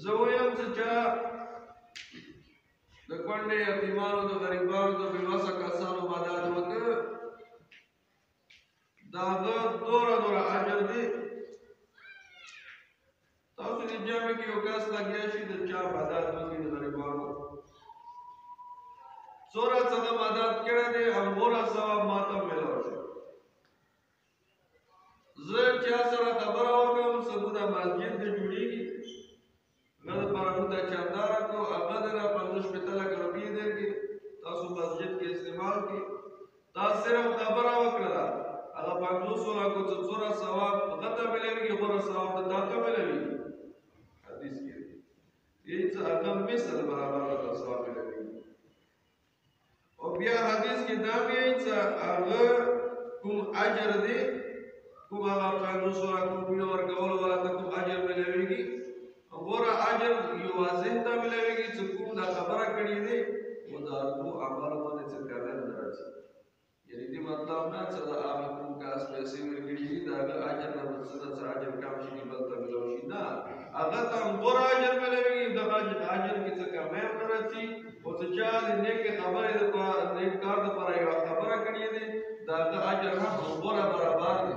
زه وایم چې چا د کونډې یتیمانو د غریبانو د بېوسه کسانو مدد وکړ د هغه دوره اجر دی. تاسو دې جامع کې یو کس لګیا شي د چا مدد وکړي د غریبانو څومره څه د مدد کړی دی همغوره ثواب ماته میلاو شي. زه چا سره خبره وکړم څنګه مسجد دې جوړېږي هغه دپاره موږ ته چنده راکړو هغه دې را 50 لکه روپۍ درکړي تاسو مسجد کې استعمال کړي. تا صرف خبره وکړله هغه 500 لکو څه څومره ثواب هغه ته ملوي غوره ثواب د تا ته ملوي حدیث کې دی هېڅ هغه مثل برابر ورته ثواب ملوي. او بیا حدیث کې دا وایي چې هغه کوم اجر دی کوم هغه 500 لکو ورکولو والا ته کوم اجر ملويږي غوره اجر یوازې ته ملويږي چې کوم دا خبره کړې دی و د هغو عمل باندې څه کړی نه راځي. یعنې دې مطلب نه چې د هغه کوم کس پیسې ورکړي دي د هغه اجر نه به څه اجر کم شي بل ته ملو شي نه هغه ته هم غوره اجر ملويږي دغه اجر کې څه کمی هم نه راځي. او چې چا د نیکې خبرې دپاره نیک کار دپاره یوه خبره کړې دی د هغه اجر هم غوره برابر دی.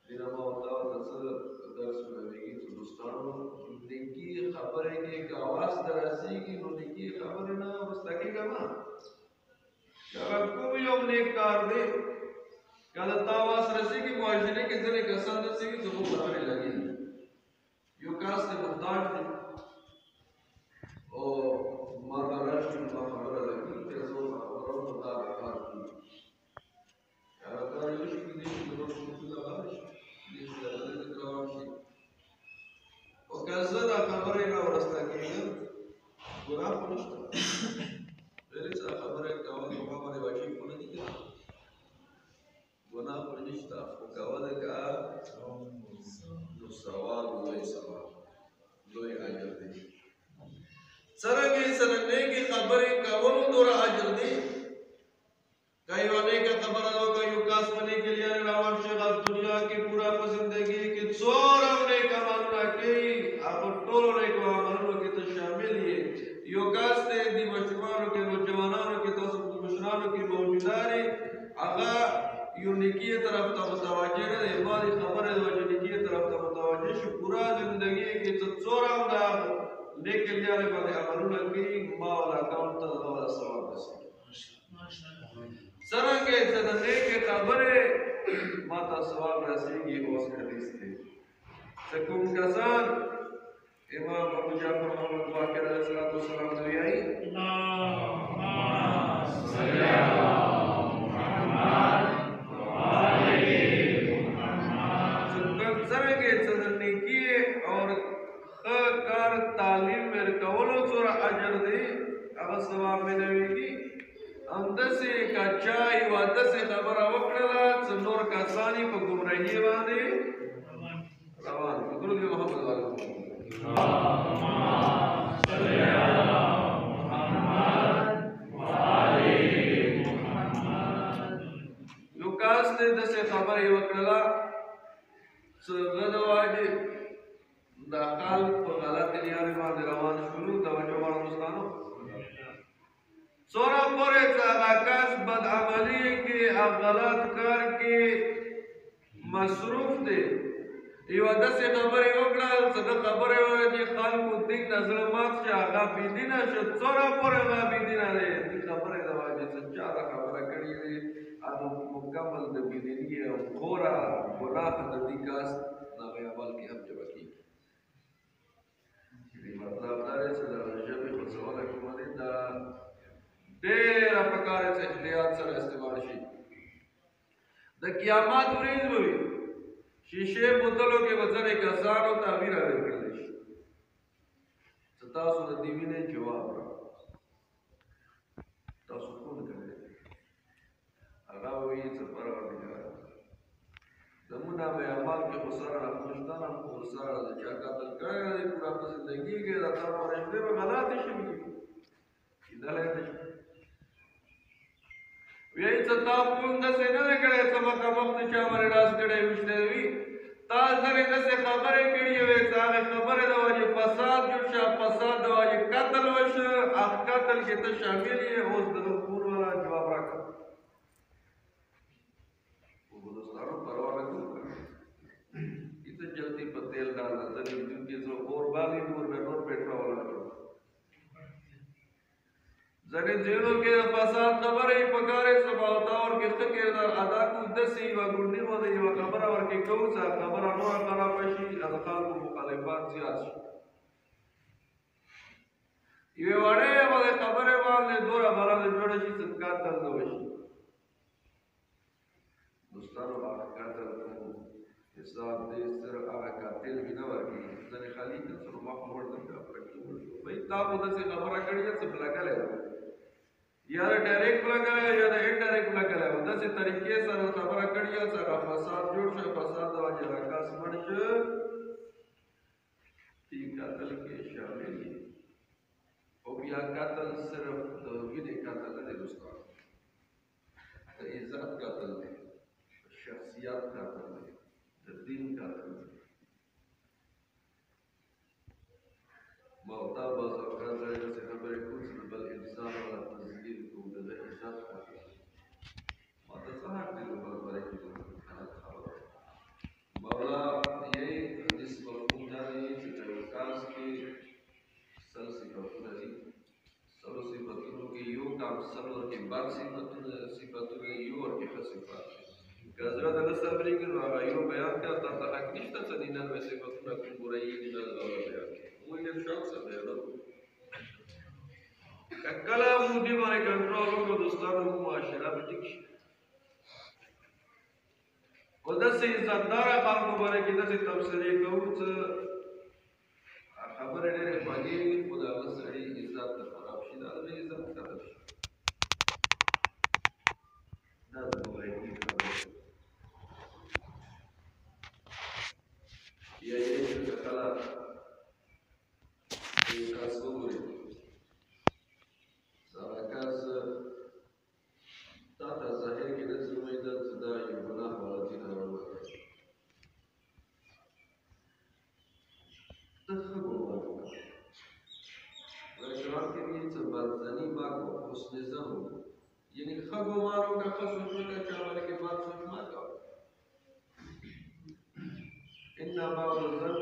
دې نه ما ورته څه درس ملويږي چې دوستانو نیکي خبرې کې که اواز ته رسېږي نو نیکي خبرې نه وروسته کېږه مه هغه کوم یو نیک کار دی که د تا اواز رسېږي معاشرې کې ځینې کسان داسې وي چې خو خبرې لګېږي. یو کس دی محتاج دی او ما ته راشي نو دا خبره لګېږي چې زه ورته خبره وکړم دا به کار کېږي هغه کار یو شي کېدای شي د نور څه لګار شي کېدای شي د هغه ذکر روان شي او که زه دا خبرې نه ورسته کېږم ګناه خو نشته ډېرې څه خبرې کول په ما باندې واجب خو نه دي که ګناه خو نشته خو کولی که نو ثواب لوی ثواب لوی اجر دی. څرنګه یې سره نیکې خبرې کولو دوره اجر دی. که یوه نیکه خبره وکړه یو کس په نیکې لارې روان شي هغه دنیا کې پوره په زندګي کې څومره نیک عملونه کوي هغه ټولو نیکو عملونو کې ته شامل یې. یو کس دی دې ماشومانو کې نوجوانانو کې تاسو په مشرانو کې موجودارې هغه یو نیکي طرف ته متوجه نه دی ما دې خبره د وجې نیکي طرف ته متوجه شي پوره زندګي کې څه څومره هم د نیکې لارې باندې عملونه کوي ما والا اکاونټ ته هغه والا ثواب رسېږي. څرنګه چې د نیکې خبرې ما ته ثواب رسېږي اوس حدیث دی چې کوم کسان امام ابو جعفر محمد باقر علیه السلام ته وایي اللهم صل علی محمد وآل محمد. څرنګه چې د نیکي او ښه کار تعلیم ورکولو څومره اجر دی هغه ثواب ملويږي همداسې که چا یوه داسې خبره وکړله چې نور کسان یې په ګمراهي باندې روان کړي. درود محمد علیه اللهم صل علی محمد وآل محمد. یو کس دی داسې خبره یې وکړله چې هغه د واجب دا خلک په غلطې لارې باندې روان شولو توجه غواړم دوستانو څومره پورې چې هغه کس بدعملي کې او غلط کار کې مصروف دی یوه داسې خبرې وکړه چې د خبرې وایي چې خلکو دین نه زړه مات شي هغه بېدینه شو څومره پورې هغه بېدینه دی دې خبرې د وجې چې چا دا خبره کړې دی هغه مکمل د بېدیني او خوره ګناه د دې کس هغه عمل کې هم جمع کېږي. مطلب دا دی چې د ژبې خرڅونه کومه دی دا ډېره پکار دی چې احتیاط سره استعمال شي. د قیامت ورځ به وي شیشې بوتلو کې به ځینې کسانو تعبیر ورکړلی شي چې تاسو د دې وینې جواب راکړئ تاسو خون کوئ هغه به وایي چې پروردګاره زمونږ به اعمال کې خو سره راخوشته نه خو سره د چا قتل کړی دی پوره په زندګي کې د تا فرشتې به غلطې شوي کېدلی نه شي وایي چې تا مونږ داسې نه دی کړی چې مخامخ د چا باندې راز کړی ویشتی وي تا سره داسې خبرې کړې وې چې هغه خبرې د وجې فساد جوړ شه، فساد د وجې قتل وشه، هغه قتل کې ته شامل یې. اوس د کور والا جواب راکړه. دوستانو پروا نه کوو ته جلدی په تیل ډالنه ځنې وجود کې زه اور باغې نور به نور پېټرول راکړم. ځنې ځایونو کې د فساد خبرې پکارې سباوتا ورکې ښه کردار ادا کړو. داسې یوه ګونډي باندې یوه خبره ورکې کوو چې خبره نوره خرابه شي، د خلکو مخالفات زیات شي. یوې وړې باندې خبرې باندې دوره بلنه جوړه شي چې قتل نه وشي. دوستانو هغه قتل حساب دې صرف هغه قاتل وي نه ورکړي. ځنې خالي که څه مخ موړ نه کړه بھائی تا خو داسې خبره کړې ده څه لګلی ده، یا د ډایرکټ لګلی یا د انډایرکټ لګلی و. داسې طریقې سره خبره کړې ده چې هغه فساد جوړ شه، فساد د وجې هغه کس مړ شه، دې قتل کې شامل دي. او بیا قتل صرف د وینې قتل نه دی دوستانو، د عزت قتل دی، د شخصیت قتل دی، د دین قتل دی. ما او تا بعض اوقات ځای داسې خبرې کوو چې د بل انسان والا تذلیل کوو، د ده عزت قتل دی. ما ته څه حق دی د بل باره کې غلط خبره. مولا یې حدیث مفهوم دا دی چې د یو کاس کې سل صفتونه دي. سلو صفتونو کې یو کام سل ورکې بد صفتونه یو ورکې ښه صفات دي. که زړه ته نه صبرېږي نو هغه یو بیان کړه، تا ته حق نشته چې 99 صفتونه کوم برایي دي نه د هغه بیان کړي. موږ ډېر شوق سره بیانوو. که کله موږ دې باندې کنټرول وکړو دوستانو، موږ معاشره به ټیک شي. خو داسې عزتداره خلکو باندې کې داسې تبصرې کوو چې خبرې ډېرې خوږې وي، خو د هغه سړي عزت ته خراب شي، د هغه عزت قتل شي. دا د مغربي خبرې یا یې چې کله یو کس وګورې چې هغه کس تا ته ظاهر کې داسې ومویده چې دا یو ګناه والا دین راووتی، ته ښه ګمان وکړه. قرآن کې وایي چې بدظني بد و، حسن ظن وکړه. یعنې ښه ګمان وکړه، ښه سوچ وکړه، چا باندې کې بد سوچ مه کوه. ان بعض الظن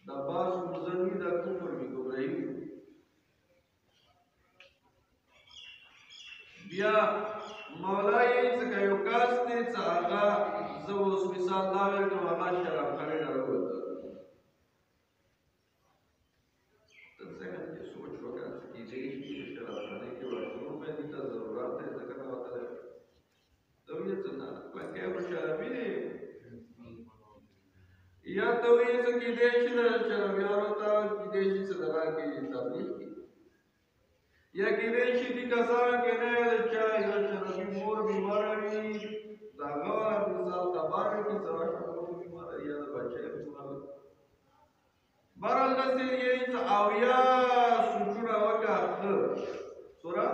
دا بعض الظن وي، دا کفر وي، ګمراهي وي. بیا مولا یې چې که یو کس دی چې هغه زه اوس مثال دا ورکړم هغه شرابخانې نه راووته، ته ذهن کې سوچ وکړه چې کیدای شي چې شرابخانې کې واشروم باندې ته ضرورت دی ځکه نه وتلی. ته وایې چې نه کلکې خو شرابي دی، یا ته وایې چې کیدای شي د شرابیانو ته کیدای شي چې دغه کې تبلیغ کړي، یا کیدای شي دې کسانو کې نه د چا یو شرابي مور بیماره وي، د هغه والا مثال خبر وي چې راشه مور بیماره یا د بچی بیماره. بهرحال داسې یې چې اویا سوچونه وکړه ښه سوره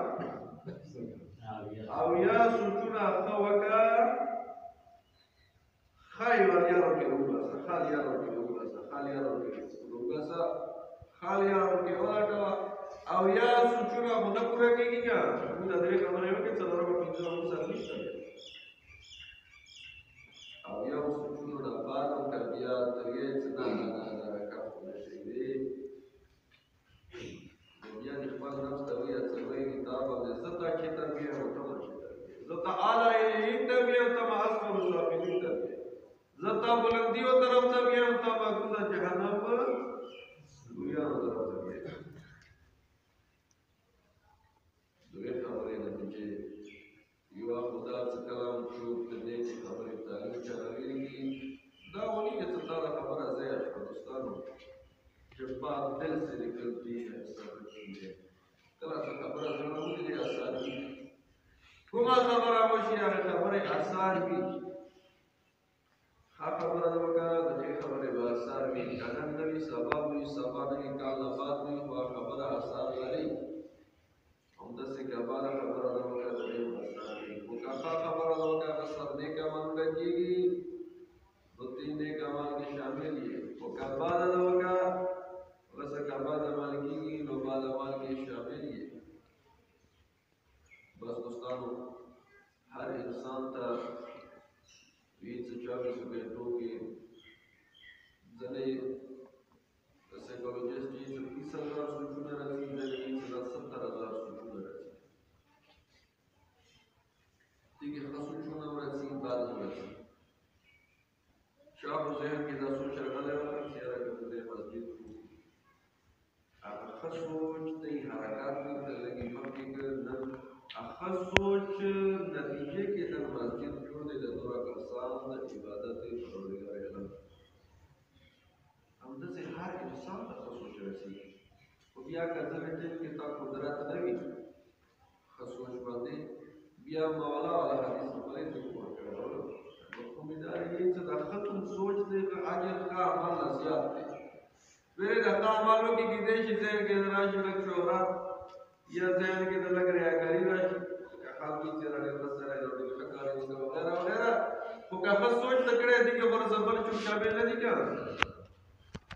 اویا سوچونه ښه وکړه، ښه یارو کې وباسه، ښه یارو کې وباسه، ښه یارو کې وباسه، ښه یارو کې ولټوه. او یا سوچونه خو نه پوره کېږي که موږ دا درې خبرې وکړې څلورمه پنځمه سره نشته. او یا سوچونو نه بعد وکړه بیا ته ویې چې نه نه نه دا کار خو نه شي دی، نو بیا دې خپل نفس ته ویې چې وایي دا باندې زه تا چې تربیه یم او ته ما چې تربیه، زه ته اعلی الیین تربیه یم، ته ما اسفل السافلین تربیه، زه تا بلندیو طرف ته بیایم، ته ما کوزه جهنم په لویانو طرف ته بیایم. دوی خبرې نتیجې یوه خو دا چې کله څوک د نیکې خبرې تعلیم چا راویلي دا ونی چې تا دا خبره ضایع شوه دوستانو، چې بات دل سے نکلتی ہے سب چیزیں. کله چې خبره زړه ولري اسان وي، کومه خبره وشي هغه خبرې اسان وي. ښه خبره دې وکړه، د ښې خبرې به اسان وي، که نن نه وي سبا به وي، سبا نه وي کال نه بعد وي، خو هغه خبره اسان لري. همداسې که بده خبره ده وکړه د دې به اسان وي، خو که ښه خبره ده وکړه هغه سر نیک عملونه کېږي، نو دې نیک عمل انسان ته وی څه 24 घंटों کې ځنې سایکولوژیسټ یې 30,000 سوچونه راځي ځنې یې 70,000 سوچونه راځي دیگه ښه سوچونه راځي بد راځي شاه په ذهن کې دا سوچ راغلی وه چې یاره که خدای مسجد کړو هغه ښه سوچ دی حرکات مې ورته لږې مخکې کړ نن ښه سوچ نتیجې کې د مسجد جوړ دی د دوه کسان د عبادت پروردګار علم همداسې هر انسان ته ښه سوچ رسېږي خو بیا که ځینې ټیم کې تا قدرت نه وي ښه سوچ باندې بیا مولا والا حدیث خپلې ته ورکړلو مفهوم یې دا دی چې د ښه کوم سوچ دی که اجر ښه عمل نه زیات دی ویلې د ښه عمل وکړي کیدای شي ذهن کې راشي لږ شهرت یا ذهن کې د لږ ریاکاري راشي که خلک یې چې راډېر ښه سړی دی ډېر ښه کار یې وکړ وغیره وغیره خو که ښه سوچ ته کړی دی که بل چوپچاپې نه دي که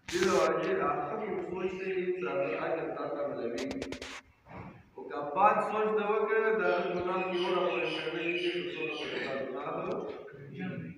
دې د وجې ښه کوم سوچ دی چې اجر تا ته ملوېږي خو که بد سوچ ته وکړې د ګناه کې وړه پورې کوي چې څومره پکې تا ګناه